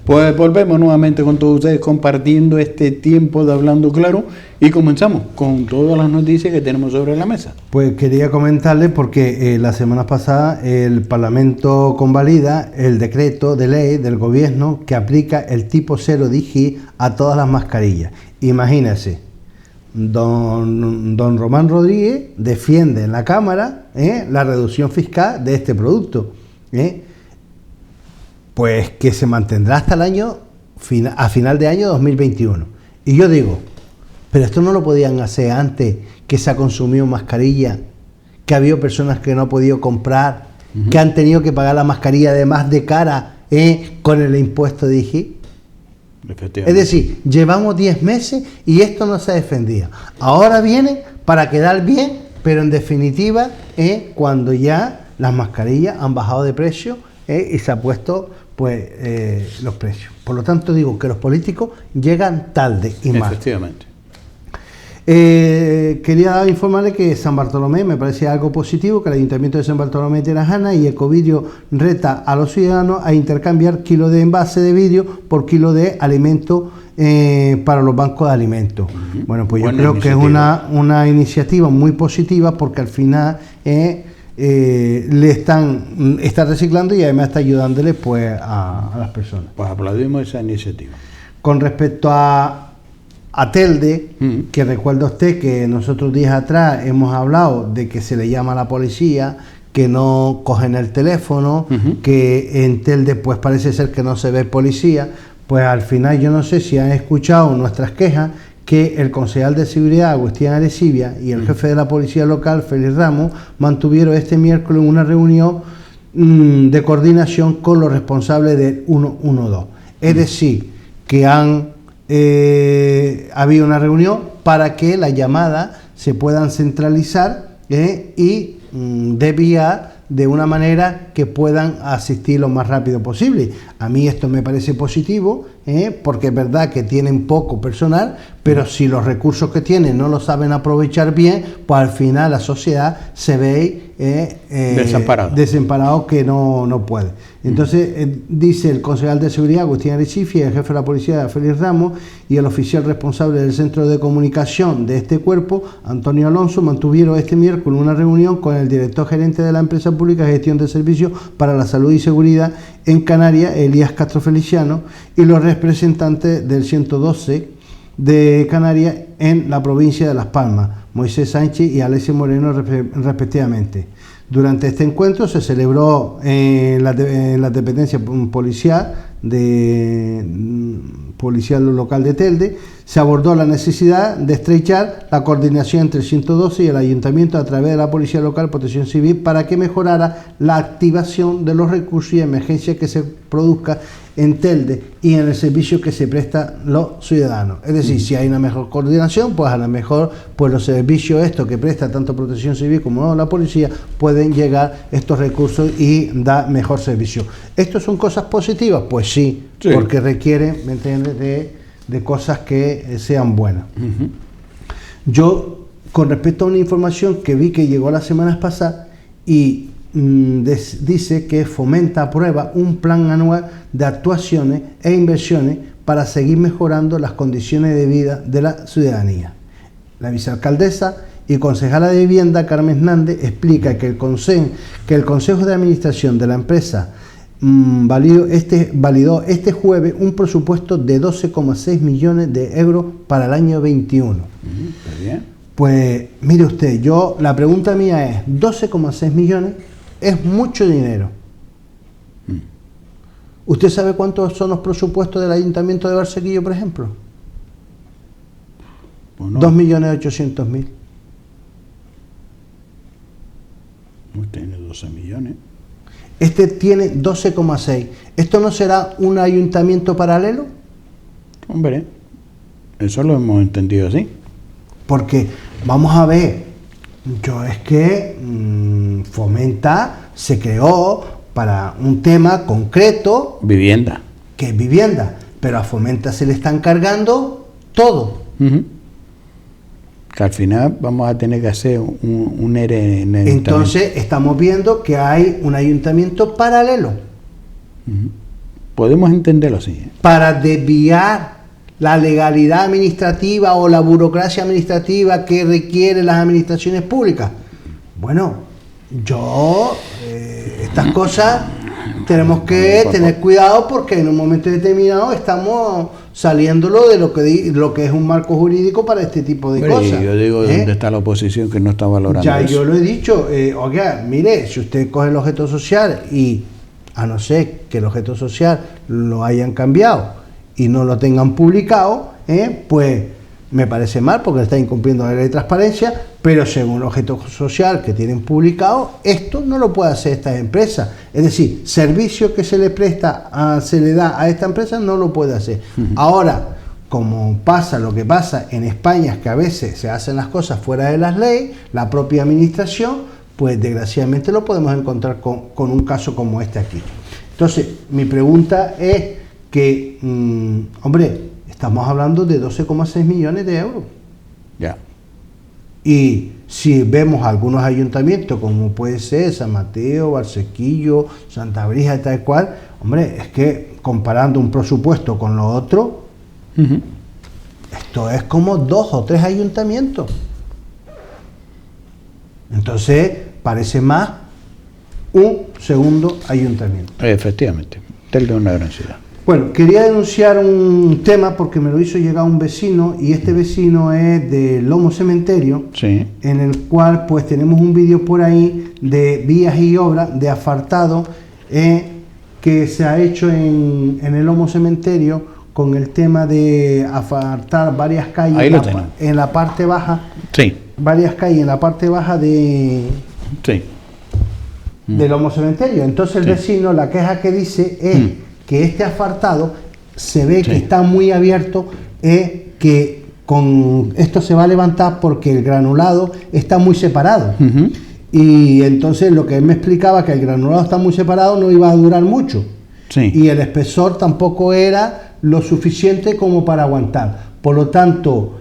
Pues volvemos nuevamente con todos ustedes compartiendo este tiempo de Hablando Claro y comenzamos con todas las noticias que tenemos sobre la mesa. Pues quería comentarles porque la semana pasada el Parlamento convalida el decreto de ley del gobierno que aplica el tipo 0 DGI a todas las mascarillas. Imagínense, don Román Rodríguez defiende en la Cámara la reducción fiscal de este producto. Pues que se mantendrá hasta el año, a final de año 2021. Y yo digo, pero esto no lo podían hacer antes que se ha consumido mascarilla, que ha habido personas que no han podido comprar, que han tenido que pagar la mascarilla además de cara con el impuesto de IGI. Es decir, llevamos 10 meses y esto no se defendía. Ahora viene para quedar bien, pero en definitiva cuando ya las mascarillas han bajado de precio y se ha puesto los precios. Por lo tanto digo que los políticos llegan tarde y mal. Efectivamente. Quería informarle que San Bartolomé me parece algo positivo, que el Ayuntamiento de San Bartolomé de Tirajana y Ecovidrio reta a los ciudadanos a intercambiar kilos de envase de vidrio por kilo de alimento para los bancos de alimentos. Bueno, pues buena, yo creo que es una iniciativa muy positiva porque al final le está reciclando y además está ayudándole pues a las personas. Pues aplaudimos esa iniciativa. Con respecto a Telde, que recuerda usted que nosotros días atrás hemos hablado de que se le llama a la policía, que no cogen el teléfono, que en Telde pues parece ser que no se ve policía. Pues al final yo no sé si han escuchado nuestras quejas, que el concejal de seguridad Agustín Arecibia y el jefe de la policía local Félix Ramos mantuvieron este miércoles una reunión de coordinación con los responsables del 112. Es decir, que había una reunión para que las llamadas se puedan centralizar y desviar de una manera que puedan asistir lo más rápido posible. A mí esto me parece positivo, porque es verdad que tienen poco personal, pero si los recursos que tienen no los saben aprovechar bien, pues al final la sociedad se ve desamparado que no puede. Entonces dice el concejal de seguridad Agustín Arecibia, el jefe de la policía Félix Ramos y el oficial responsable del centro de comunicación de este cuerpo, Antonio Alonso, mantuvieron este miércoles una reunión con el director gerente de la empresa pública de gestión de servicios para la salud y seguridad en Canarias, Elías Castro Feliciano, y los representantes del 112 de Canarias en la provincia de Las Palmas, Moisés Sánchez y Alexis Moreno respectivamente. Durante este encuentro se celebró en la dependencia policial local de Telde, se abordó la necesidad de estrechar la coordinación entre el 112 y el Ayuntamiento a través de la Policía Local Protección Civil para que mejorara la activación de los recursos y emergencias que se produzca en Telde y en el servicio que se presta los ciudadanos. Es decir, si hay una mejor coordinación, pues a lo mejor pues los servicios estos que presta tanto Protección Civil como la policía pueden llegar estos recursos y dar mejor servicio. ¿Esto son cosas positivas? Pues sí. Porque requieren, ¿me entiendes?, de cosas que sean buenas. Yo, con respecto a una información que vi que llegó las semanas pasadas y dice que Fomenta aprueba un plan anual de actuaciones e inversiones para seguir mejorando las condiciones de vida de la ciudadanía. La vicealcaldesa y concejala de Vivienda, Carmen Hernández, explica que el Consejo de Administración de la empresa validó este jueves un presupuesto de 12,6 millones de euros para el año 21. Bien. Pues mire usted, la pregunta mía es, 12,6 millones es mucho dinero. ¿Usted sabe cuántos son los presupuestos del Ayuntamiento de Barsequillo, por ejemplo? Pues no. 2.800.000. No tiene 12 millones. Este tiene 12,6. ¿Esto no será un ayuntamiento paralelo? Hombre, eso lo hemos entendido así. Porque, vamos a ver, es que Fomenta se creó para un tema concreto. Vivienda. Que es vivienda. Pero a Fomenta se le están cargando todo. Que al final vamos a tener que hacer un ERE en el Entonces estamos viendo que hay un ayuntamiento paralelo. Podemos entenderlo así. para desviar la legalidad administrativa o la burocracia administrativa que requieren las administraciones públicas. Bueno, estas cosas tenemos que tener cuidado porque en un momento determinado estamos saliéndolo de lo que es un marco jurídico para este tipo de cosas. Yo digo, ¿dónde está la oposición que no está valorando ya eso? Yo lo he dicho, oiga, mire, si usted coge el objeto social y a no ser que el objeto social lo hayan cambiado y no lo tengan publicado, pues me parece mal porque está incumpliendo la ley de transparencia, pero según el objeto social que tienen publicado, esto no lo puede hacer esta empresa. Es decir, servicio que se le presta, se le da a esta empresa, no lo puede hacer. Ahora, como pasa lo que pasa en España, es que a veces se hacen las cosas fuera de las leyes, la propia administración, pues desgraciadamente lo podemos encontrar con un caso como este aquí. Entonces, mi pregunta es que, hombre, estamos hablando de 12,6 millones de euros. Ya. Y si vemos algunos ayuntamientos, como puede ser San Mateo, Barsequillo, Santa Brija y tal cual, hombre, es que comparando un presupuesto con lo otro, esto es como 2 o 3 ayuntamientos. Entonces, parece más un segundo ayuntamiento. Efectivamente, Telde es una gran ciudad. Bueno, quería denunciar un tema porque me lo hizo llegar un vecino y este vecino es de Lomo Cementerio, Sí. en el cual pues tenemos un vídeo por ahí de vías y obras de asfaltado que se ha hecho en el Lomo Cementerio con el tema de asfaltar varias calles Ahí lo tenemos. en la parte baja, Sí. varias calles en la parte baja de Sí. Lomo Cementerio. Entonces el Sí. vecino, la queja que dice es que este asfaltado se ve que Sí. está muy abierto, que con esto se va a levantar porque el granulado está muy separado. Y entonces lo que él me explicaba, que el granulado está muy separado, no iba a durar mucho. Sí. Y el espesor tampoco era lo suficiente como para aguantar. Por lo tanto,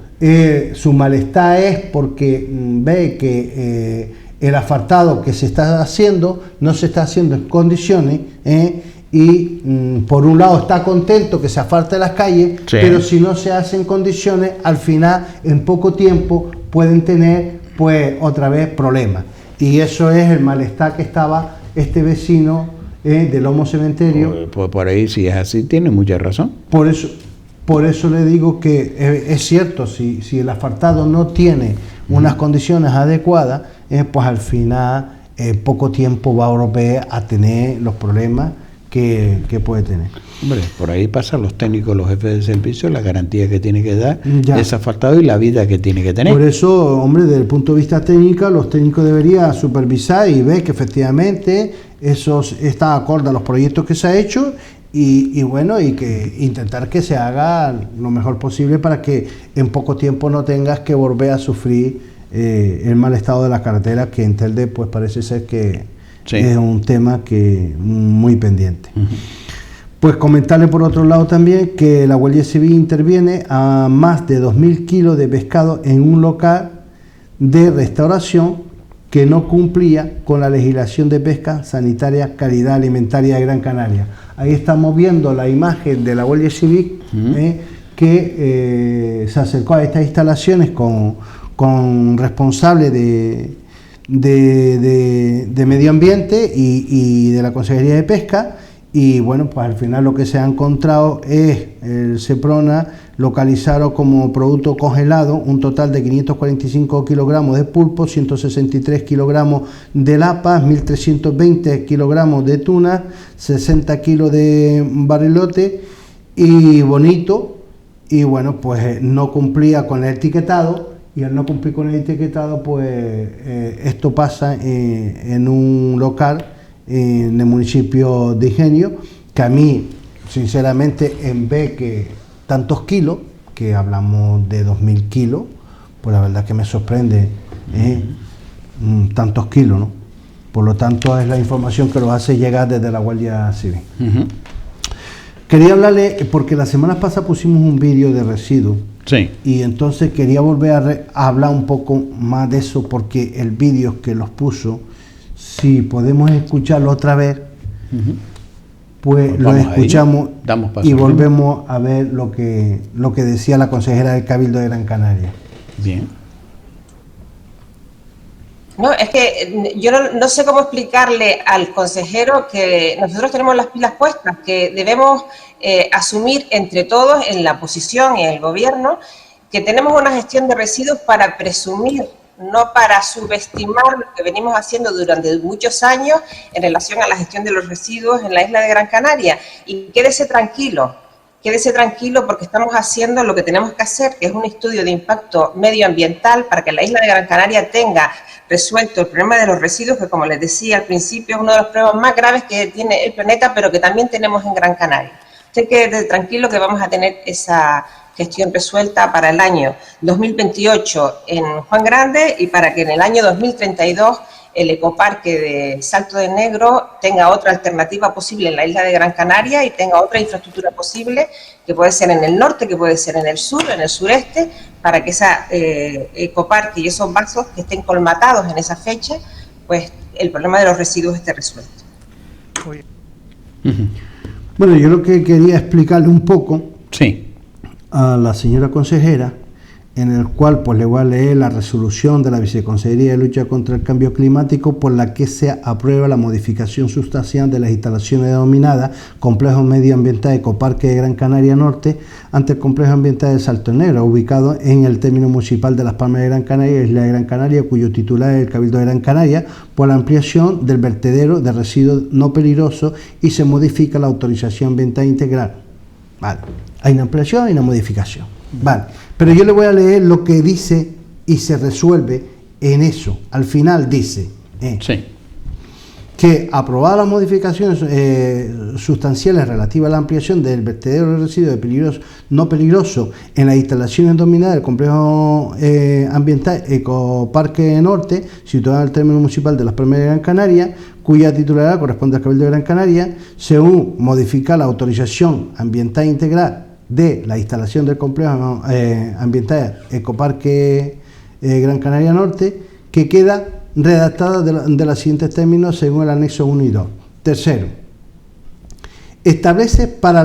su malestar es porque ve que el asfaltado que se está haciendo no se está haciendo en condiciones, y por un lado está contento que se asfalte las calles, Sí. pero si no se hace en condiciones, al final en poco tiempo pueden tener pues otra vez problemas. Y eso es el malestar que estaba este vecino del Lomo Cementerio. Por ahí, si es así, tiene mucha razón. Por eso le digo que es cierto, si el asfaltado no tiene unas condiciones adecuadas, pues al final poco tiempo va a volver a tener los problemas que puede tener. Hombre, por ahí pasan los técnicos, los jefes de servicio, la garantía que tiene que dar Ya. ese asfaltado y la vida que tiene que tener. Por eso, hombre, desde el punto de vista técnico, los técnicos deberían supervisar y ver que efectivamente eso está acorde a los proyectos que se ha hecho y bueno, y que intentar que se haga lo mejor posible para que en poco tiempo no tengas que volver a sufrir el mal estado de la carretera, que en Telde pues parece ser que Sí. es un tema que muy pendiente. Pues comentarle por otro lado también que la Guardia Civil interviene a más de 2.000 kilos de pescado en un local de restauración que no cumplía con la legislación de pesca sanitaria, calidad alimentaria de Gran Canaria. Ahí estamos viendo la imagen de la Guardia Civil que se acercó a estas instalaciones con responsables de medio ambiente y de la Consejería de Pesca, y bueno, pues al final lo que se ha encontrado es el Seprona localizaron como producto congelado un total de 545 kilogramos de pulpo, 163 kilogramos de lapas, 1.320 kilogramos de tuna, 60 kilos de barilote y bonito, y bueno, pues no cumplía con el etiquetado. Y al no cumplir con el etiquetado, pues esto pasa en un local en el municipio de Ingenio, que a mí, sinceramente, en vez que tantos kilos, que hablamos de 2.000 kilos, pues la verdad que me sorprende tantos kilos, ¿no? Por lo tanto, es la información que nos hace llegar desde la Guardia Civil. Quería hablarle, porque la semana pasada pusimos un vídeo de residuos. Sí. Y entonces quería volver a hablar un poco más de eso, porque el vídeo que los puso, si podemos escucharlo otra vez, Pues lo vamos escuchamos ahí, damos paso y al tema. volvemos a ver lo que decía la consejera del Cabildo de Gran Canaria. Bien. No, es que yo no sé cómo explicarle al consejero que nosotros tenemos las pilas puestas, que debemos asumir entre todos en la oposición y en el gobierno que tenemos una gestión de residuos para presumir, no para subestimar lo que venimos haciendo durante muchos años en relación a la gestión de los residuos en la isla de Gran Canaria. Y quédese tranquilo porque estamos haciendo lo que tenemos que hacer, que es un estudio de impacto medioambiental para que la isla de Gran Canaria tenga resuelto el problema de los residuos, que como les decía al principio es uno de los problemas más graves que tiene el planeta, pero que también tenemos en Gran Canaria. Usted quede tranquilo que vamos a tener esa gestión resuelta para el año 2028 en Juan Grande y para que en el año 2032 el ecoparque de Salto de Negro tenga otra alternativa posible en la isla de Gran Canaria y tenga otra infraestructura posible, que puede ser en el norte, que puede ser en el sur, en el sureste, para que esa ecoparque y esos vasos que estén colmatados en esa fecha, pues el problema de los residuos esté resuelto. Bueno, yo lo que quería explicarle un poco Sí. a la señora consejera, en el cual pues le voy a leer la resolución de la Viceconsejería de Lucha contra el Cambio Climático por la que se aprueba la modificación sustancial de las instalaciones denominadas Complejo Medioambiental Ecoparque de Gran Canaria Norte ante el Complejo Ambiental de Salto Negro, ubicado en el término municipal de Las Palmas de Gran Canaria, Isla de Gran Canaria, cuyo titular es el Cabildo de Gran Canaria, por la ampliación del vertedero de residuos no peligrosos y se modifica la autorización ambiental integral. Vale, hay una ampliación y una modificación. Vale, pero yo le voy a leer lo que dice y se resuelve en eso. Al final dice Sí. que aprobadas las modificaciones sustanciales relativas a la ampliación del vertedero de residuos no peligroso en las instalaciones dominadas del complejo ambiental Ecoparque Norte, situado en el término municipal de Las Palmas de Gran Canaria, cuya titularidad corresponde al Cabildo de Gran Canaria, según modificar la autorización ambiental integral de la instalación del complejo ambiental Ecoparque Gran Canaria Norte, que queda redactada de los siguientes términos según el anexo 1 y 2. Tercero, establece para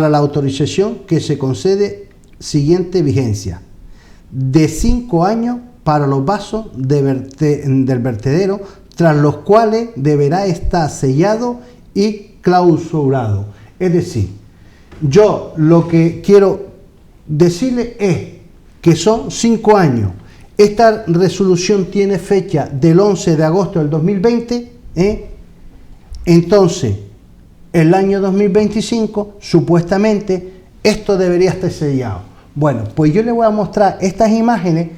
la autorización que se concede siguiente vigencia: de 5 años para los vasos del vertedero, tras los cuales deberá estar sellado y clausurado. Es decir, yo lo que quiero decirle es que son 5 años. Esta resolución tiene fecha del 11 de agosto del 2020, entonces el año 2025 supuestamente esto debería estar sellado. Bueno, pues yo le voy a mostrar estas imágenes,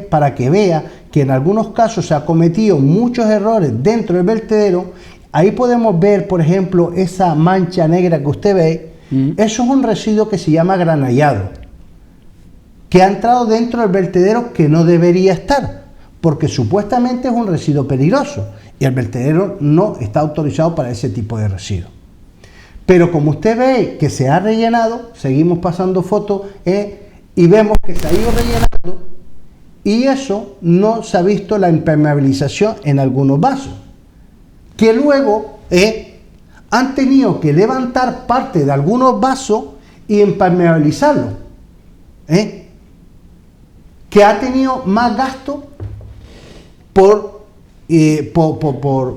para que vea que en algunos casos se ha cometido muchos errores dentro del vertedero. Ahí podemos ver, por ejemplo, esa mancha negra que usted ve. Eso es un residuo que se llama granallado, que ha entrado dentro del vertedero, que no debería estar, porque supuestamente es un residuo peligroso y el vertedero no está autorizado para ese tipo de residuos. Pero como usted ve que se ha rellenado, seguimos pasando fotos y vemos que se ha ido rellenando, y eso no se ha visto la impermeabilización en algunos vasos, que luego han tenido que levantar parte de algunos vasos y impermeabilizarlos, que ha tenido más gasto por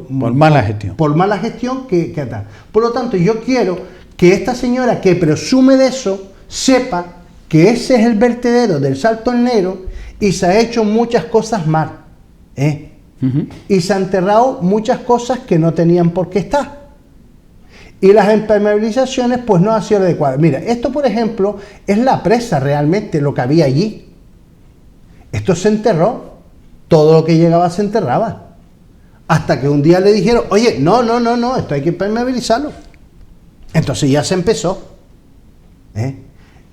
mala gestión. Por mala gestión que tal. Por lo tanto, yo quiero que esta señora que presume de eso sepa que ese es el vertedero del Salto Negro y se ha hecho muchas cosas mal. Y se han enterrado muchas cosas que no tenían por qué estar. Y las impermeabilizaciones pues no han sido adecuadas. Mira, esto por ejemplo es la presa realmente, lo que había allí. Esto se enterró, todo lo que llegaba se enterraba. Hasta que un día le dijeron, oye, no, esto hay que impermeabilizarlo. Entonces ya se empezó.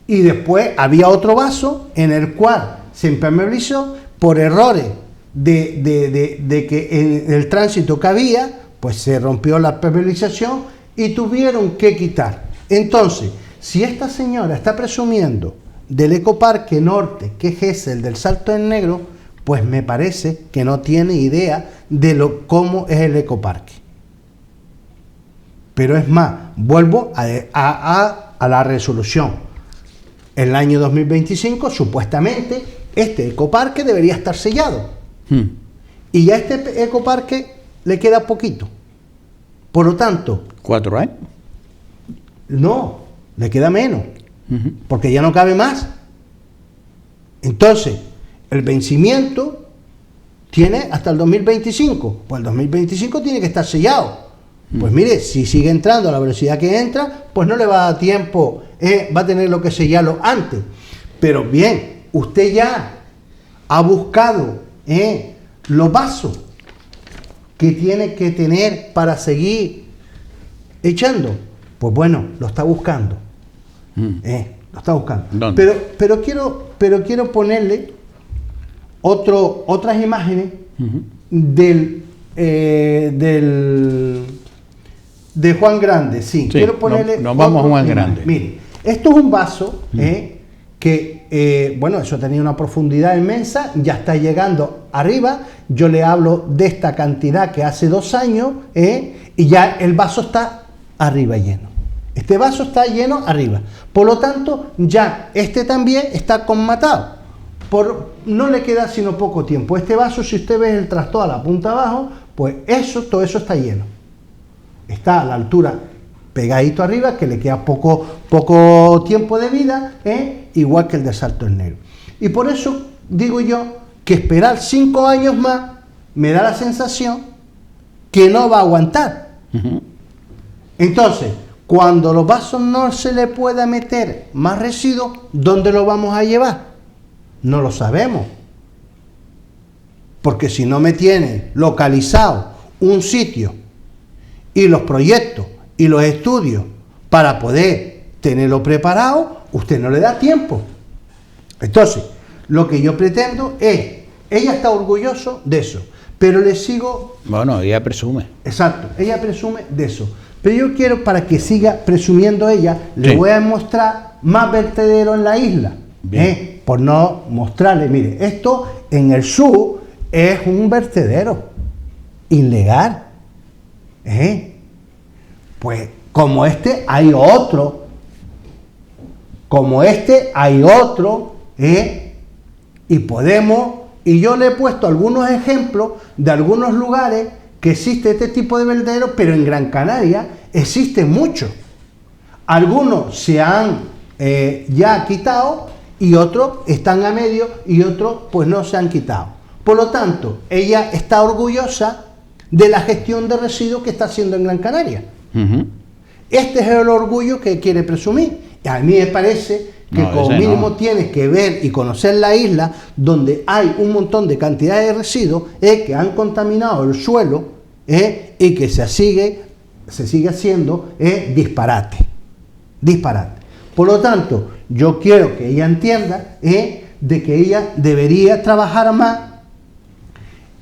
Y después había otro vaso en el cual se impermeabilizó por errores de que en el tránsito que había, pues se rompió la impermeabilización y tuvieron que quitar. Entonces, si esta señora está presumiendo del Ecoparque Norte, que es el del Salto del Negro, pues me parece que no tiene idea de cómo es el ecoparque. Pero es más, vuelvo a la resolución. En el año 2025, supuestamente, este ecoparque debería estar sellado. Y ya a este ecoparque le queda poquito. Por lo tanto... 4 años. No, le queda menos. Porque ya no cabe más. Entonces, el vencimiento tiene hasta el 2025. Pues el 2025 tiene que estar sellado. Pues mire, si sigue entrando a la velocidad que entra, pues no le va a dar tiempo, va a tener lo que sellarlo antes. Pero bien, usted ya ha buscado los vasos que tiene que tener para seguir echando. Pues bueno, lo está buscando. Lo está buscando. ¿Dónde? Pero quiero ponerle otras imágenes de Juan Grande. Sí, quiero ponerle. Nos vamos a Juan Grande. Mire, esto es un vaso que, bueno, eso tenía una profundidad inmensa, ya está llegando arriba. Yo le hablo de esta cantidad que hace 2 años, y ya el vaso está arriba lleno. Este vaso está lleno arriba. Por lo tanto, ya este también está colmatado. No le queda sino poco tiempo. Este vaso, si usted ve el trastón a la punta abajo, pues todo eso está lleno. Está a la altura pegadito arriba, que le queda poco tiempo de vida, igual que el de Salto del Negro. Y por eso digo yo que esperar 5 años más me da la sensación que no va a aguantar. Entonces, cuando los vasos no se le pueda meter más residuos, ¿dónde lo vamos a llevar? No lo sabemos. Porque si no me tiene localizado un sitio y los proyectos y los estudios para poder tenerlo preparado, usted no le da tiempo. Entonces, lo que yo pretendo es, ella está orgullosa de eso, pero le sigo... Bueno, ella presume. Exacto, ella presume de eso. Pero yo quiero, para que siga presumiendo ella, le voy a mostrar más vertederos en la isla. Por no mostrarle, mire, esto en el sur es un vertedero ilegal. Pues como este hay otro, y yo le he puesto algunos ejemplos de algunos lugares que existe este tipo de vertederos, pero en Gran Canaria existen muchos. Algunos se han ya quitado y otros están a medio y otros pues no se han quitado. Por lo tanto, ella está orgullosa de la gestión de residuos que está haciendo en Gran Canaria. Este es el orgullo que quiere presumir. Y a mí me parece que como mínimo tienes que ver y conocer la isla donde hay un montón de cantidades de residuos que han contaminado el suelo y que se sigue haciendo disparate. Por lo tanto, yo quiero que ella entienda de que ella debería trabajar más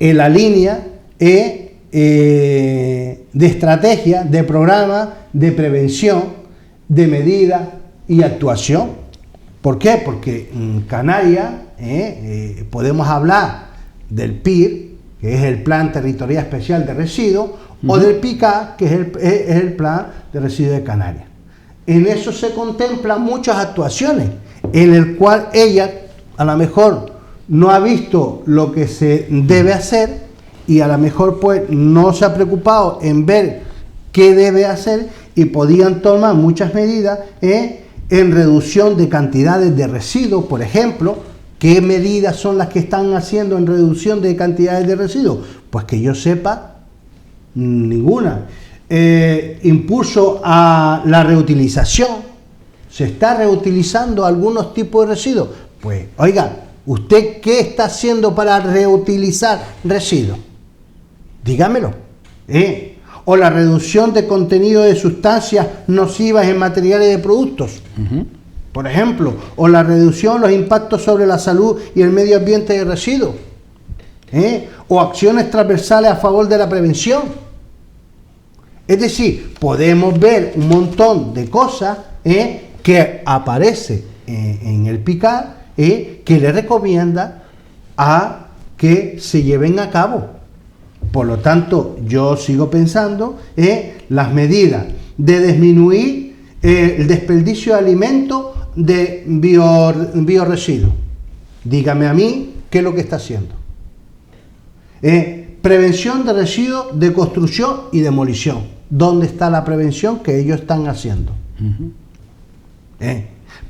en la línea de estrategia, de programa, de prevención, de medida y actuación. ¿Por qué? Porque en Canarias podemos hablar del PIR, que es el Plan Territorial Especial de Residuos, o del PICA, que es el Plan de Residuos de Canarias. En eso se contemplan muchas actuaciones, en el cual ella a lo mejor no ha visto lo que se debe hacer y a lo mejor pues no se ha preocupado en ver qué debe hacer, y podían tomar muchas medidas en reducción de cantidades de residuos. Por ejemplo, ¿qué medidas son las que están haciendo en reducción de cantidades de residuos? Pues que yo sepa, ninguna. Impulso a la reutilización. ¿Se está reutilizando algunos tipos de residuos? Pues, oiga, ¿usted qué está haciendo para reutilizar residuos? Dígamelo. O la reducción de contenido de sustancias nocivas en materiales de productos. Por ejemplo, o la reducción de los impactos sobre la salud y el medio ambiente de residuos. O acciones transversales a favor de la prevención. Es decir, podemos ver un montón de cosas que aparece en el PICAR que le recomienda a que se lleven a cabo. Por lo tanto, yo sigo pensando las medidas de disminuir el desperdicio de alimentos de bioresiduos. Dígame a mí qué es lo que está haciendo. Prevención de residuos de construcción y demolición. ¿Dónde está la prevención que ellos están haciendo?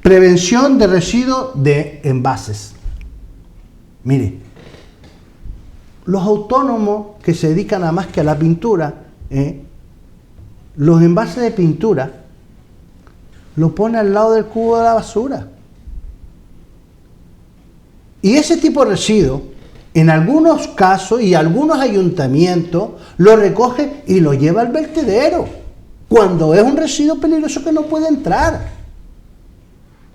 Prevención de residuos de envases. Mire, los autónomos que se dedican a más que a la pintura, los envases de pintura lo pone al lado del cubo de la basura. Y ese tipo de residuos, en algunos casos y algunos ayuntamientos, lo recoge y lo lleva al vertedero, cuando es un residuo peligroso que no puede entrar.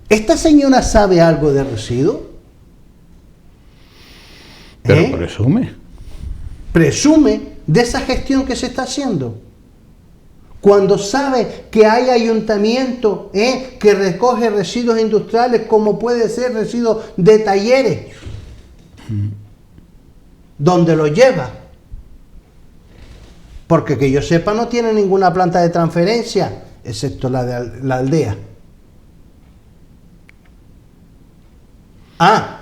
¿Esta señora sabe algo de residuos? Pero presume. Presume de esa gestión que se está haciendo. Cuando sabe que hay ayuntamientos que recoge residuos industriales, como puede ser residuos de talleres, donde lo lleva. Porque que yo sepa no tiene ninguna planta de transferencia, excepto la de la aldea.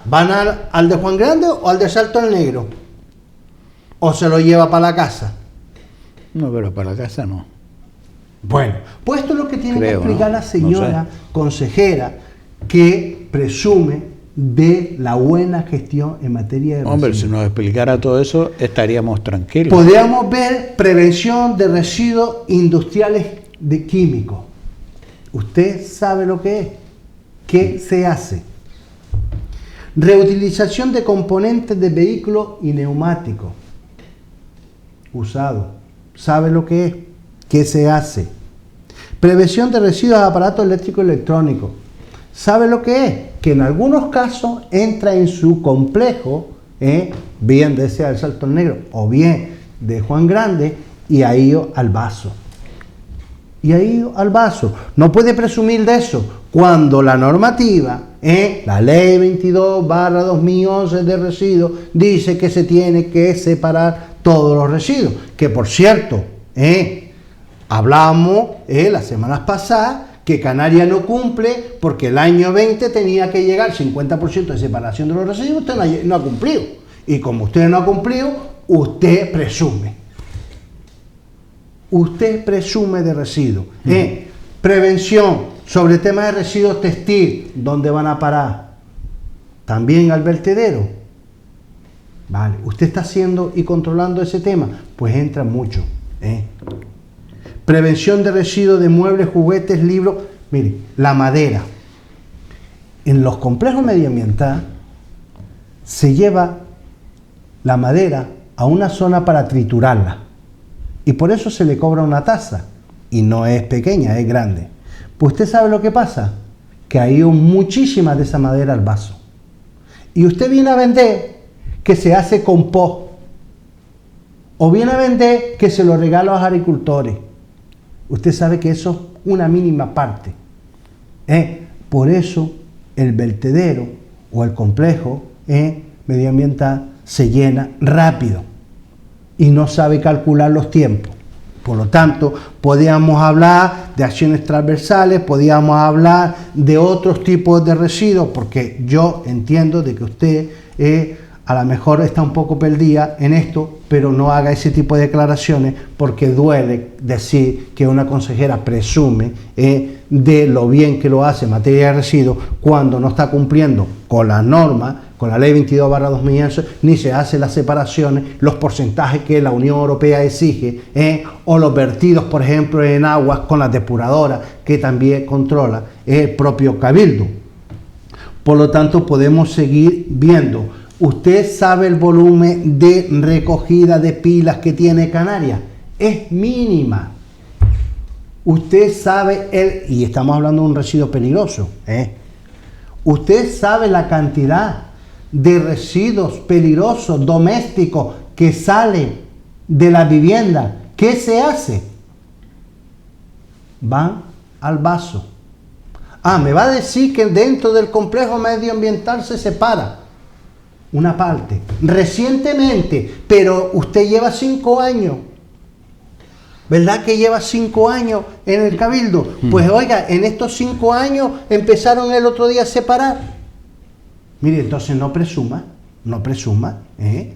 ¿Van al de Juan Grande o al de Salto al Negro? ¿O se lo lleva para la casa? No, pero para la casa no. Bueno, pues esto es lo que tiene que Creo, explicar ¿no? la señora No sé. consejera, que presume de la buena gestión en materia de Hombre, residuos. si nos explicara todo eso, estaríamos tranquilos. Podríamos ver prevención de residuos industriales de químicos. ¿Usted sabe lo que es? ¿Qué se hace? Reutilización de componentes de vehículos y neumáticos usados. ¿Sabe lo que es? ¿Qué se hace? Prevención de residuos de aparatos eléctricos y electrónicos. ¿Sabe lo que es? Que en algunos casos entra en su complejo, bien de sea el Salto Negro o bien de Juan Grande, y ha ido al vaso. No puede presumir de eso cuando la normativa, la ley 22/2011 de residuos, dice que se tiene que separar todos los residuos. Que por cierto, hablamos las semanas pasadas que Canarias no cumple porque el año 20 tenía que llegar 50% de separación de los residuos. Usted no ha cumplido. Y como usted no ha cumplido, usted presume. Usted presume de residuos. Prevención sobre temas de residuos textil. ¿Dónde van a parar? También al vertedero. Vale, usted está haciendo y controlando ese tema, pues entra mucho. Prevención de residuos de muebles, juguetes, libros. Mire, la madera. En los complejos medioambientales se lleva la madera a una zona para triturarla. Y por eso se le cobra una tasa. Y no es pequeña, es grande. Pues usted sabe lo que pasa, que ha ido muchísima de esa madera al vaso. Y usted viene a vender que se hace compost. O viene a vender que se lo regala a los agricultores. Usted sabe que eso es una mínima parte. Por eso el vertedero o el complejo medioambiental se llena rápido y no sabe calcular los tiempos. Por lo tanto, podíamos hablar de acciones transversales, podíamos hablar de otros tipos de residuos, porque yo entiendo de que usted a lo mejor está un poco perdida en esto, pero no haga ese tipo de declaraciones, porque duele decir que una consejera presume de lo bien que lo hace en materia de residuos cuando no está cumpliendo con las normas, con la ley 22/2011, ni se hacen las separaciones, los porcentajes que la Unión Europea exige, o los vertidos, por ejemplo, en aguas con las depuradoras, que también controla el propio Cabildo. Por lo tanto, podemos seguir viendo. ¿Usted sabe el volumen de recogida de pilas que tiene Canarias? Es mínima. Usted sabe, y estamos hablando de un residuo peligroso, usted sabe la cantidad de residuos peligrosos domésticos que salen de la vivienda. ¿Qué se hace? Van al vaso. Me va a decir que dentro del complejo medioambiental se separa una parte. Recientemente, pero usted lleva 5 años. ¿Verdad que lleva 5 años en el Cabildo? Pues oiga, en estos 5 años empezaron el otro día a separar. Mire, entonces no presuma, ¿eh?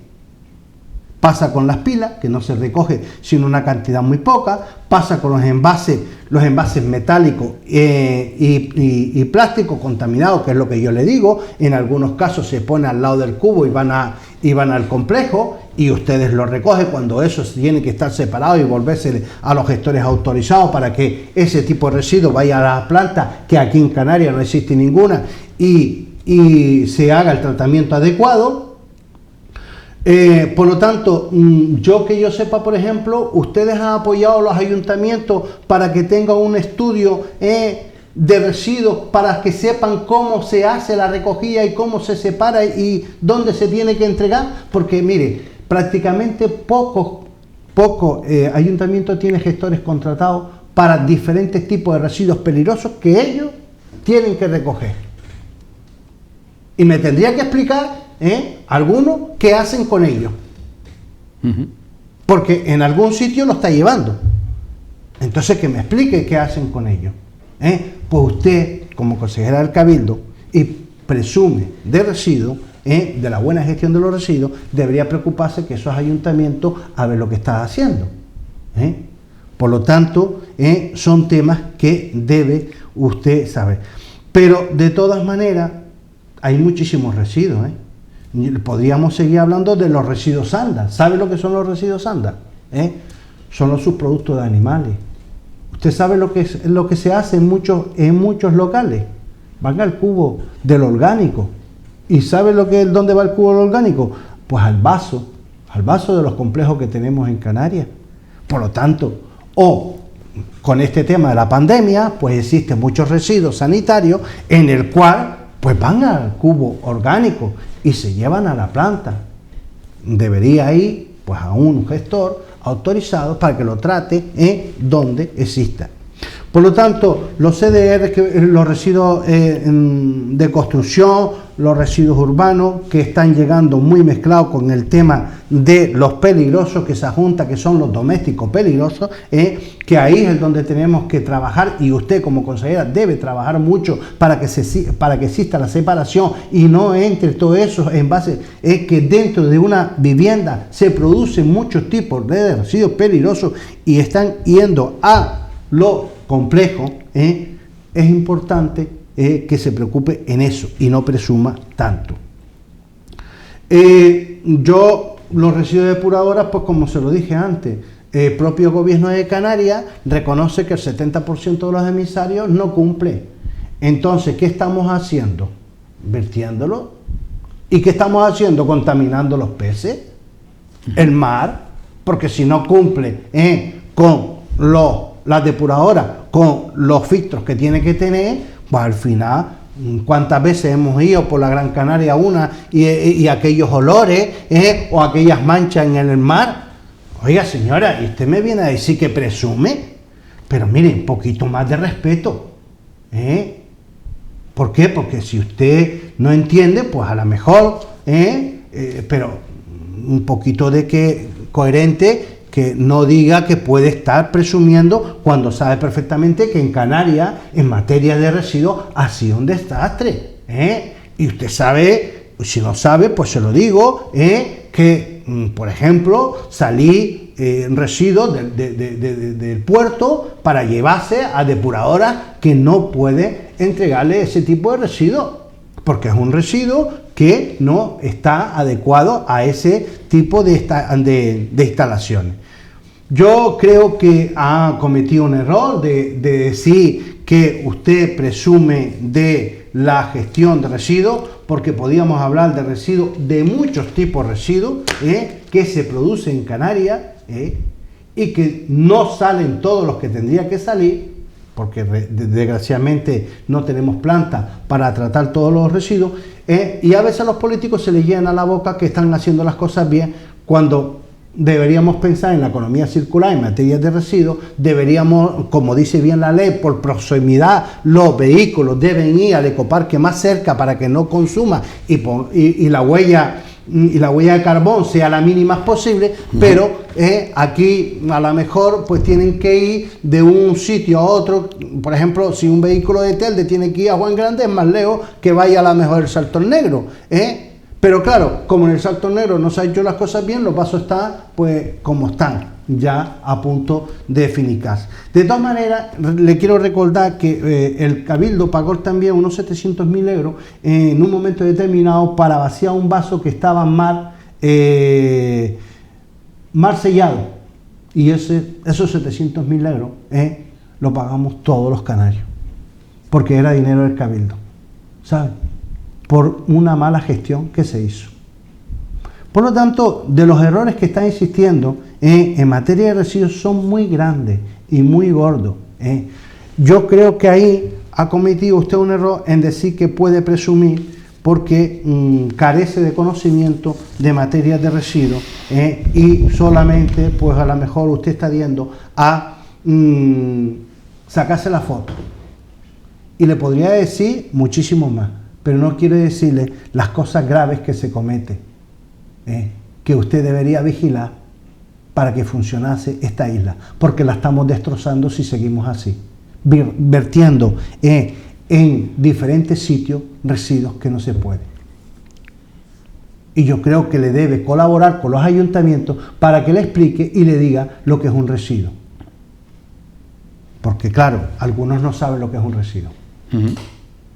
Pasa con las pilas, que no se recoge sino una cantidad muy poca, pasa con los envases metálicos y plásticos contaminados, que es lo que yo le digo. En algunos casos se pone al lado del cubo y van al complejo, y ustedes lo recogen cuando eso tiene que estar separado y volverse a los gestores autorizados para que ese tipo de residuos vaya a la planta, que aquí en Canarias no existe ninguna, y se haga el tratamiento adecuado. Por lo tanto, que yo sepa, por ejemplo, ustedes han apoyado a los ayuntamientos para que tengan un estudio de residuos, para que sepan cómo se hace la recogida y cómo se separa y dónde se tiene que entregar, porque mire, prácticamente pocos ayuntamientos tienen gestores contratados para diferentes tipos de residuos peligrosos que ellos tienen que recoger. Y me tendría que explicar algunos qué hacen con ellos. Porque en algún sitio lo está llevando. Entonces que me explique qué hacen con ellos. Pues usted, como consejera del Cabildo, y presume de residuos, de la buena gestión de los residuos, debería preocuparse que esos ayuntamientos a ver lo que están haciendo. Por lo tanto, son temas que debe usted saber. Pero de todas maneras, hay muchísimos residuos. Podríamos seguir hablando de los residuos ANDA. ¿Sabe lo que son los residuos ANDA? Son los subproductos de animales. Usted sabe lo que se hace en muchos locales. Van al cubo del orgánico. ¿Y sabe dónde va el cubo del orgánico? Pues al vaso de los complejos que tenemos en Canarias. Por lo tanto, con este tema de la pandemia, pues existen muchos residuos sanitarios en el cual pues van al cubo orgánico y se llevan a la planta. Debería ir pues a un gestor autorizado para que lo trate donde exista. Por lo tanto, los CDR, los residuos de construcción, los residuos urbanos, que están llegando muy mezclados con el tema de los peligrosos que se juntan, que son los domésticos peligrosos, que ahí es donde tenemos que trabajar, y usted como consejera debe trabajar mucho para que exista la separación y no entre todo eso en base que dentro de una vivienda se producen muchos tipos de residuos peligrosos y están yendo a lo complejo. Es importante que se preocupe en eso y no presuma tanto. Los residuos depuradoras, pues como se lo dije antes, el propio gobierno de Canarias reconoce que el 70% de los emisarios no cumple. Entonces, ¿qué estamos haciendo? Vertiéndolo. ¿Y qué estamos haciendo? Contaminando los peces, el mar, porque si no cumple con las depuradoras, con los filtros que tiene que tener, pues al final, ¿cuántas veces hemos ido por la Gran Canaria y aquellos olores o aquellas manchas en el mar? Oiga, señora, ¿y usted me viene a decir que presume? Pero mire, un poquito más de respeto. ¿Por qué? Porque si usted no entiende, pues a lo mejor, pero un poquito de coherente, que no diga que puede estar presumiendo cuando sabe perfectamente que en Canarias, en materia de residuos, ha sido un desastre. Y usted sabe, si no sabe, pues se lo digo, que, por ejemplo, salí residuos del puerto para llevarse a depuradoras que no puede entregarle ese tipo de residuos, porque es un residuo que no está adecuado a ese tipo de instalaciones. Yo creo que ha cometido un error de decir que usted presume de la gestión de residuos, porque podíamos hablar de residuos, de muchos tipos de residuos que se producen en Canarias y que no salen todos los que tendría que salir, porque desgraciadamente no tenemos plantas para tratar todos los residuos, y a veces a los políticos se les llena la boca que están haciendo las cosas bien, cuando deberíamos pensar en la economía circular en materia de residuos. Deberíamos, como dice bien la ley, por proximidad los vehículos deben ir al ecoparque más cerca para que no consuma y la huella y la huella de carbón sea la mínima posible, pero aquí a lo mejor pues tienen que ir de un sitio a otro. Por ejemplo, si un vehículo de Telde tiene que ir a Juan Grande, es más lejos que vaya a lo mejor el Salto Negro, pero claro, como en el Salto Negro no se han hecho las cosas bien, los vasos están pues como están, ya a punto de finicarse. De todas maneras, le quiero recordar que el Cabildo pagó también unos 700.000 euros en un momento determinado para vaciar un vaso que estaba mal sellado, y esos 700.000 euros lo pagamos todos los canarios, porque era dinero del Cabildo, ¿sabes? Por una mala gestión que se hizo. Por lo tanto, de los errores que están existiendo en materia de residuos son muy grandes y muy gordos. Yo creo que ahí ha cometido usted un error en decir que puede presumir porque carece de conocimiento de materia de residuos y solamente, pues a lo mejor usted está yendo a sacarse la foto. Y le podría decir muchísimo más, pero no quiero decirle las cosas graves que se cometen, que usted debería vigilar para que funcionase esta isla, porque la estamos destrozando si seguimos así, vertiendo en diferentes sitios residuos que no se puede. Y yo creo que le debe colaborar con los ayuntamientos para que le explique y le diga lo que es un residuo. Porque claro, algunos no saben lo que es un residuo.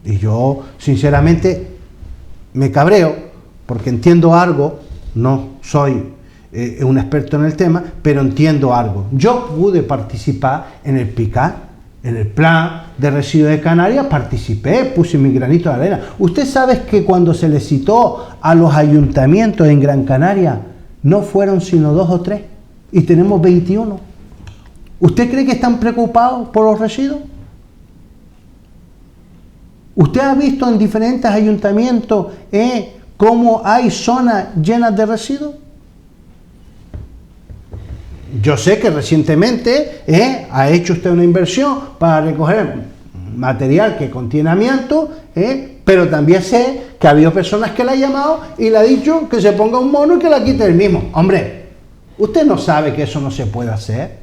Y yo, sinceramente, me cabreo porque entiendo algo, no soy un experto en el tema, pero entiendo algo. Yo pude participar en el PICAR, en el plan de residuos de Canarias, participé, puse mi granito de arena. Usted sabe que cuando se le citó a los ayuntamientos en Gran Canaria, no fueron sino 2 o 3, y tenemos 21. ¿Usted cree que están preocupados por los residuos? ¿Usted ha visto en diferentes ayuntamientos cómo hay zonas llenas de residuos? Yo sé que recientemente ha hecho usted una inversión para recoger material que contiene amianto, pero también sé que ha habido personas que le han llamado y le ha dicho que se ponga un mono y que la quite el mismo. Hombre, ¿usted no sabe que eso no se puede hacer?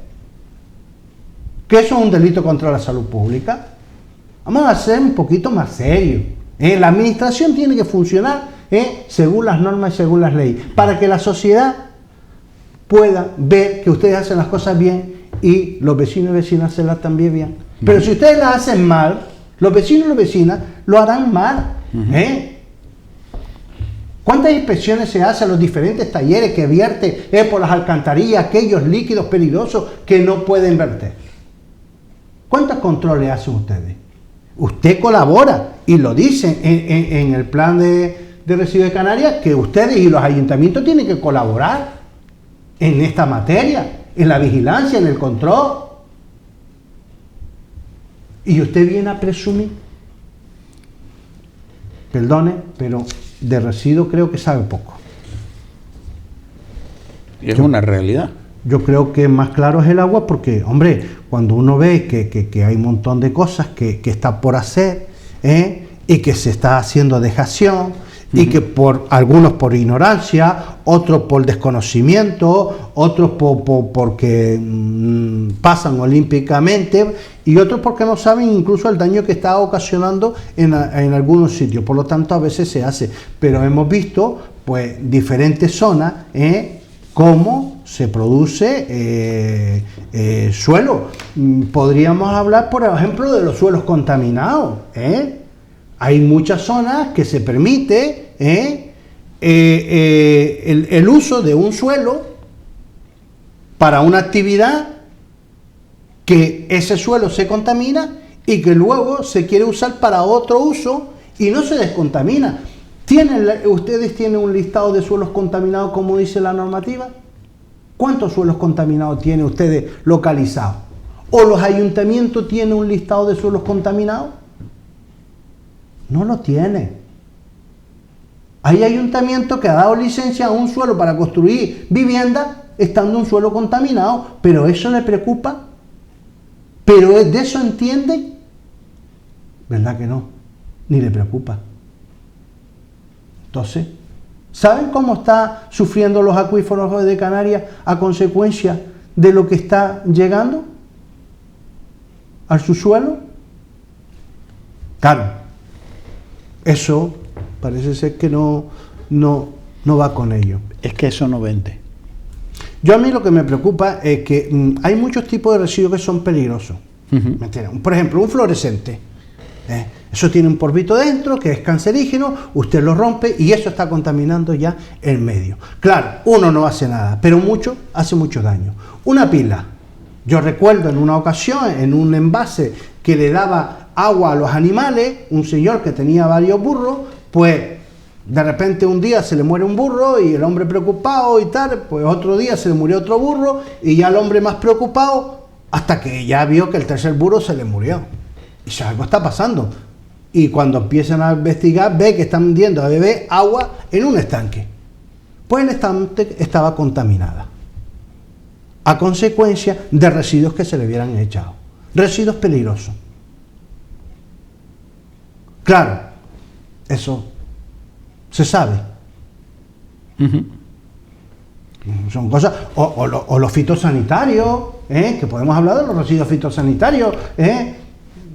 ¿Que eso es un delito contra la salud pública? Vamos a ser un poquito más serios. La administración tiene que funcionar según las normas y según las leyes, para que la sociedad pueda ver que ustedes hacen las cosas bien y los vecinos y vecinas se las también bien. Pero si ustedes las hacen mal, los vecinos y las vecinas lo harán mal. ¿Cuántas inspecciones se hacen a los diferentes talleres que vierte por las alcantarillas aquellos líquidos peligrosos que no pueden verter? ¿Cuántos controles hacen ustedes? Usted colabora y lo dice en el plan de residuos de Canarias, que ustedes y los ayuntamientos tienen que colaborar en esta materia, en la vigilancia, en el control. Y usted viene a presumir. Perdone, pero de residuos creo que sabe poco. Y es una realidad. Yo creo que más claro es el agua porque, hombre, cuando uno ve que hay un montón de cosas que está por hacer y que se está haciendo dejación y que por algunos por ignorancia, otros por desconocimiento, otros porque pasan olímpicamente y otros porque no saben incluso el daño que está ocasionando en algunos sitios. Por lo tanto, a veces se hace. Pero hemos visto pues diferentes zonas cómo se produce suelo. Podríamos hablar, por ejemplo, de los suelos contaminados. Hay muchas zonas que se permite el uso de un suelo para una actividad que ese suelo se contamina y que luego se quiere usar para otro uso y no se descontamina. ¿Ustedes tienen un listado de suelos contaminados como dice la normativa? ¿Cuántos suelos contaminados tienen ustedes localizados? ¿O los ayuntamientos tienen un listado de suelos contaminados? No lo tiene. Hay ayuntamientos que han dado licencia a un suelo para construir viviendas estando un suelo contaminado, pero eso le preocupa. ¿Pero de eso entiende? ¿Verdad que no? Ni le preocupa. Entonces, ¿Saben cómo está sufriendo los acuíferos de Canarias a consecuencia de lo que está llegando al subsuelo? Claro, eso parece ser que no va con ello. Es que eso no vende. Yo a mí lo que me preocupa es que hay muchos tipos de residuos que son peligrosos. ¿Me entienden? Por ejemplo, un fluorescente. Eso tiene un polvito dentro que es cancerígeno, usted lo rompe y eso está contaminando ya el medio. Claro, uno no hace nada, pero mucho hace mucho daño. Una pila. Yo recuerdo en una ocasión, en un envase que le daba agua a los animales, un señor que tenía varios burros, pues de repente un día se le muere un burro y el hombre preocupado y tal, pues otro día se le murió otro burro y ya el hombre más preocupado hasta que ya vio que el tercer burro se le murió. Y si algo está pasando. Y cuando empiezan a investigar, ve que están yendo a beber agua en un estanque. Pues el estanque estaba contaminada, a consecuencia de residuos que se le hubieran echado. Residuos peligrosos. Claro, eso se sabe. Son cosas, o los fitosanitarios, que podemos hablar de los residuos fitosanitarios.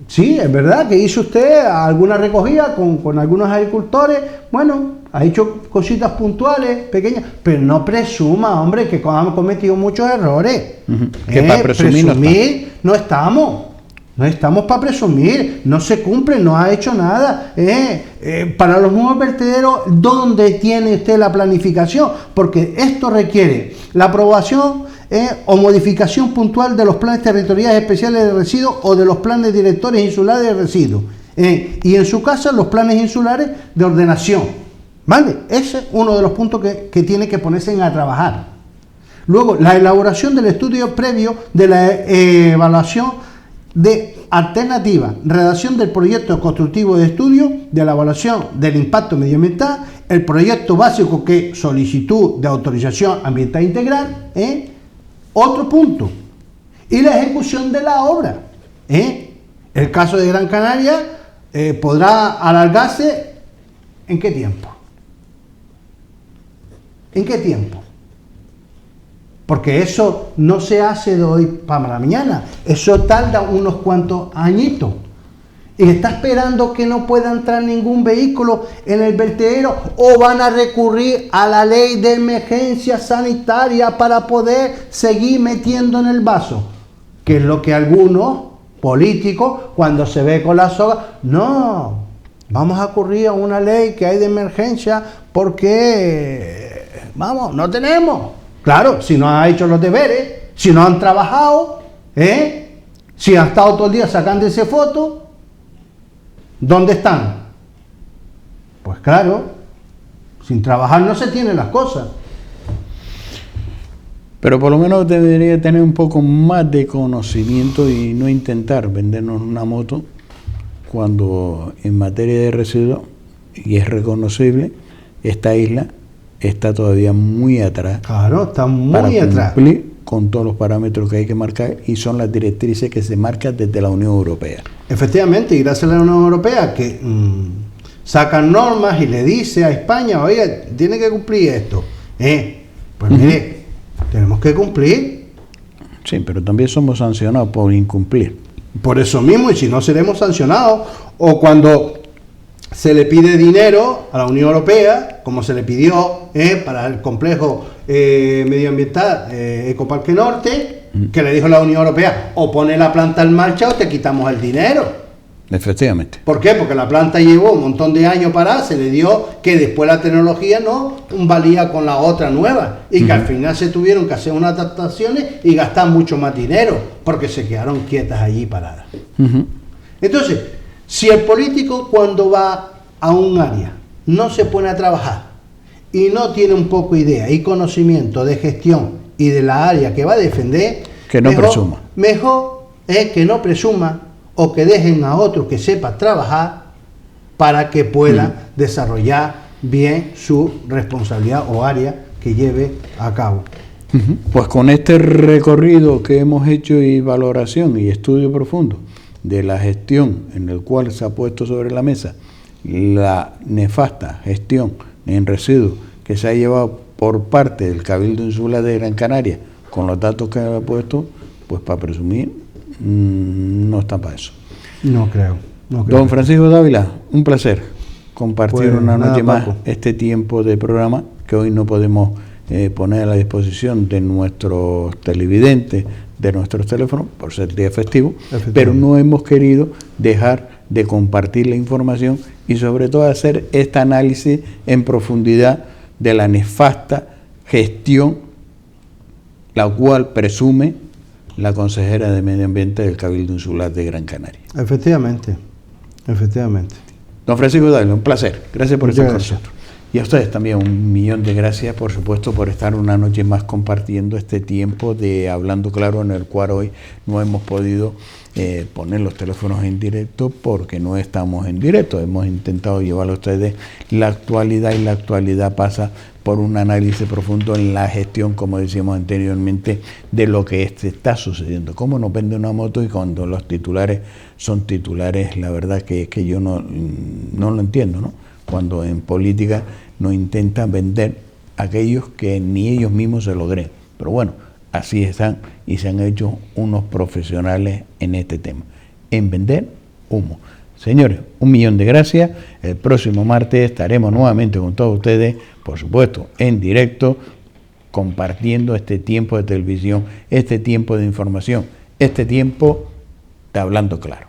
Sí, es verdad que hizo usted alguna recogida con algunos agricultores, bueno, ha hecho cositas puntuales, pequeñas, pero no presuma, hombre, que han cometido muchos errores. Que para presumir no estamos. No estamos para presumir, no se cumple, no ha hecho nada. Para los nuevos vertederos, ¿dónde tiene usted la planificación? Porque esto requiere la aprobación o modificación puntual de los planes territoriales especiales de residuos o de los planes directores insulares de residuos. Y en su caso, los planes insulares de ordenación. ¿Vale? Ese es uno de los puntos que tiene que ponerse a trabajar. Luego, la elaboración del estudio previo de la evaluación de alternativa, redacción del proyecto constructivo de estudio, de la evaluación del impacto medioambiental, el proyecto básico que solicitud de autorización ambiental integral, otro punto, y la ejecución de la obra. El caso de Gran Canaria podrá alargarse ¿en qué tiempo? ¿En qué tiempo? Porque eso no se hace de hoy para mañana, eso tarda unos cuantos añitos. Y está esperando que no pueda entrar ningún vehículo en el vertedero o van a recurrir a la ley de emergencia sanitaria para poder seguir metiendo en el vaso. Que es lo que algunos políticos, cuando se ve con la soga, no, vamos a recurrir a una ley que hay de emergencia porque, vamos, no tenemos. Claro, si no han hecho los deberes, si no han trabajado, si han estado todo el día sacándose fotos, ¿dónde están? Pues claro, sin trabajar no se tienen las cosas. Pero por lo menos debería tener un poco más de conocimiento y no intentar vendernos una moto cuando en materia de residuos, y es reconocible, esta isla está todavía muy atrás. Claro, está muy atrás. Para cumplir con todos los parámetros que hay que marcar y son las directrices que se marcan desde la Unión Europea. Efectivamente, y gracias a la Unión Europea que sacan normas y le dice a España, oye, tiene que cumplir esto. Pues mire, tenemos que cumplir. Sí, pero también somos sancionados por incumplir. Por eso mismo, y si no seremos sancionados, o cuando se le pide dinero a la Unión Europea, como se le pidió para el complejo medioambiental Ecoparque Norte, que le dijo la Unión Europea, o pone la planta en marcha o te quitamos el dinero. Efectivamente. ¿Por qué? Porque la planta llevó un montón de años parada, se le dio que después la tecnología no valía con la otra nueva y que al final se tuvieron que hacer unas adaptaciones y gastar mucho más dinero porque se quedaron quietas allí paradas. Entonces, si el político cuando va a un área no se pone a trabajar y no tiene un poco idea y conocimiento de gestión y de la área que va a defender, que no presuma. Mejor es que no presuma o que dejen a otro que sepa trabajar para que pueda desarrollar bien su responsabilidad o área que lleve a cabo. Pues con este recorrido que hemos hecho y valoración y estudio profundo de la gestión en el cual se ha puesto sobre la mesa la nefasta gestión en residuos que se ha llevado por parte del Cabildo Insular de Gran Canaria, con los datos que ha puesto, pues para presumir, no está para eso. No creo. Don Francisco Dávila, un placer compartir Pues una noche nada, más Paco. este tiempo de programa que hoy no podemos poner a la disposición de nuestros televidentes, de nuestros teléfonos, por ser día festivo, pero no hemos querido dejar de compartir la información y sobre todo hacer este análisis en profundidad de la nefasta gestión la cual presume la consejera de Medio Ambiente del Cabildo Insular de Gran Canaria. Efectivamente. Don Francisco Dávila, un placer. Gracias por Muchas estar con gracias. nosotros. Y a ustedes también un millón de gracias, por supuesto, por estar una noche más compartiendo este tiempo de Hablando Claro, en el cual hoy no hemos podido poner los teléfonos en directo porque no estamos en directo. Hemos intentado llevar a ustedes la actualidad y la actualidad pasa por un análisis profundo en la gestión, como decíamos anteriormente, de lo que está sucediendo. Cómo nos vende una moto y cuando los titulares son titulares, la verdad que yo no lo entiendo, ¿no? Cuando en política nos intentan vender aquellos que ni ellos mismos se lo creen. Pero bueno, así están y se han hecho unos profesionales en este tema, en vender humo. Señores, un millón de gracias. El próximo martes estaremos nuevamente con todos ustedes, por supuesto, en directo, compartiendo este tiempo de televisión, este tiempo de información, este tiempo de Hablando Claro.